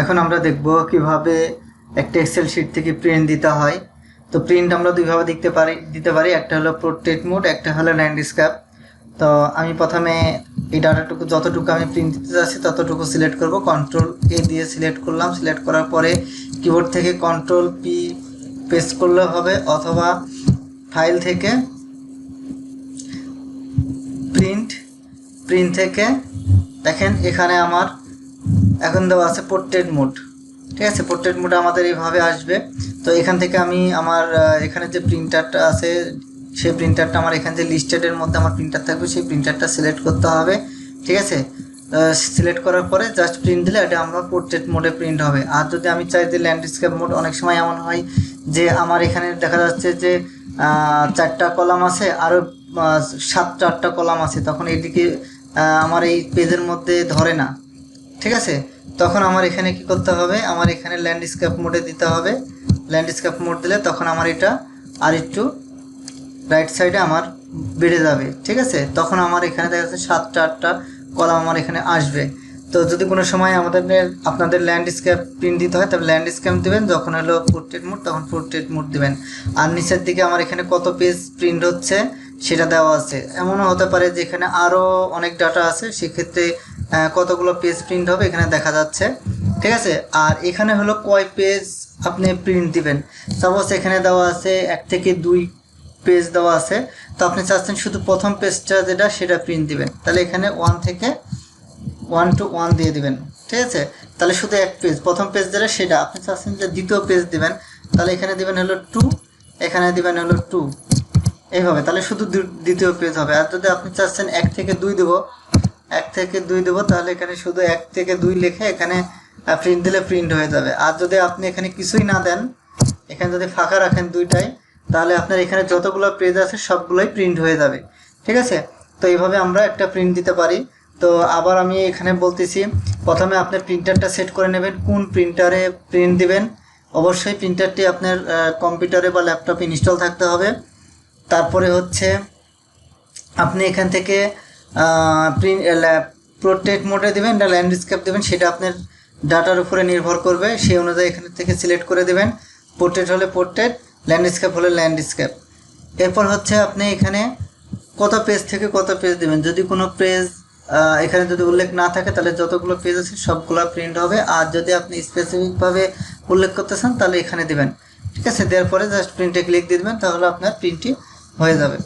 এখন আমরা দেখব কিভাবে একটা এক্সেল শিট থেকে প্রিন্ট দিতে হয়। তো প্রিন্ট আমরা দুইভাবে দিতে পারি, একটা হলো পোর্ট্রেট মোড, একটা হলো ল্যান্ডস্কেপ। তো আমি প্রথমে এই ডাটাটুকু যতটুকু আমি প্রিন্ট দিতে যাচ্ছি ততটুকু সিলেক্ট করব, কন্ট্রোল এ দিয়ে সিলেক্ট করলাম। সিলেক্ট করার পরে কিবোর্ড থেকে কন্ট্রোল পি পেস্ট করলে হবে, অথবা ফাইল থেকে প্রিন্ট থেকে দেখেন এখানে আমার এখন দেওয়া আছে পোর্ট্রেট মোড। ঠিক আছে, পোর্ট্রেট মোডে আমাদের এইভাবে আসবে। তো এখান থেকে আমি আমার এখানে যে প্রিন্টারটা আছে সেই প্রিন্টারটা আমার এখানে যে লিস্টেডের মধ্যে আমার প্রিন্টার থাকবে সেই প্রিন্টারটা সিলেক্ট করতে হবে। ঠিক আছে, সিলেক্ট করার পরে জাস্ট প্রিন্ট দিলে এটা আমার পোর্ট্রেট মোডে প্রিন্ট হবে। আর যদি আমি চাই যে ল্যান্ডস্কেপ মোড, অনেক সময় এমন হয় যে আমার এখানে দেখা যাচ্ছে যে 4টা কলাম আছে, আরও 7-8টা কলাম আছে, তখন এদিকে আমার এই পেজের মধ্যে ধরে না। ঠিক আছে, তখন আমার এখানে কি করতে হবে, আমার এখানে ল্যান্ডস্কেপ মোডে দিতে হবে। ল্যান্ডস্কেপ মোড দিলে তখন আমার এটা আর একটু রাইট সাইডে আমার বেড়ে যাবে। ঠিক আছে, তখন আমার এখানে দেখা যাচ্ছে 7-8টা কলাম আমার এখানে আসবে। তো যদি কোনো সময় আপনাদের ল্যান্ডস্কেপ প্রিন্ট দিতে হয় তবে ল্যান্ডস্কেপ দেবেন, যখন হলো পোর্ট্রেট মোড তখন পোর্ট্রেট মোড দেবেন। আর নিচের দিকে আমার এখানে কত পেজ প্রিন্ট হচ্ছে সেটা দেওয়া আছে। এমনও হতে পারে যে এখানে আরও অনেক ডাটা আছে, সেক্ষেত্রে কতগুলো পেজ প্রিন্ট হবে এখানে দেখা যাচ্ছে। ঠিক আছে, আর এখানে হলো কয় পেজ আপনি প্রিন্ট দিবেন। সাপোজ এখানে দেওয়া আছে 1 থেকে 2 পেজ দেওয়া আছে, তো আপনি চাচ্ছেন শুধু প্রথম পেজটা যেটা সেটা প্রিন্ট দিবেন, তাহলে এখানে 1 থেকে 1 to 1 দিয়ে দিবেন। ঠিক আছে, তাহলে শুধু এক পেজ, প্রথম পেজ যেটা সেটা। আপনি চাচ্ছেন যে দ্বিতীয় পেজ দিবেন, তাহলে এখানে দিবেন হলো 2, এখানে দিবেন হলো 2, এইভাবে, তাহলে শুধু দ্বিতীয় পেজ হবে। আর যদি আপনি চাচ্ছেন 1 থেকে 2 দেবো, 1 থেকে 2 দেবো, তাহলে এখানে শুধু 1 থেকে 2 লিখে এখানে প্রিন্ট দিলে প্রিন্ট হয়ে যাবে। আর যদি আপনি এখানে কিছুই না দেন, এখানে যদি ফাঁকা রাখেন দুইটাই, তাহলে আপনার এখানে যতগুলো পেজ আছে সবগুলোই প্রিন্ট হয়ে যাবে। ঠিক আছে, তো এইভাবে আমরা একটা প্রিন্ট দিতে পারি। তো আবার আমি এখানে বলতেছি, প্রথমে আপনার প্রিন্টারটা সেট করে নেবেন, কোন প্রিন্টারে প্রিন্ট দিবেন। অবশ্যই প্রিন্টারটি আপনার কম্পিউটারে বা ল্যাপটপে ইনস্টল থাকতে হবে। তারপরে হচ্ছে আপনি এখান থেকে পোর্ট্রেট মোডে দেবেন না ল্যান্ডস্কেপ দেবেন, সেটা আপনার ডাটার উপরে নির্ভর করবে। সেই অনুযায়ী এখান থেকে সিলেক্ট করে দেবেন। পোর্ট্রেট হলে পোর্ট্রেট, ল্যান্ডস্কেপ হলে ল্যান্ডস্কেপ। এরপর হচ্ছে আপনি এখানে কত পেজ থেকে কত পেজ দেবেন। যদি কোনো পেজ এখানে যদি উল্লেখ না থাকে তাহলে যতগুলো পেজ আছে সবগুলো প্রিন্ট হবে। আর যদি আপনি স্পেসিফিকভাবে উল্লেখ করতে চান তাহলে এখানে দেবেন। ঠিক আছে, দেওয়ার পরে জাস্ট প্রিন্টে ক্লিক দিয়ে দেবেন, তাহলে আপনার প্রিন্টটি হয়ে যাবে।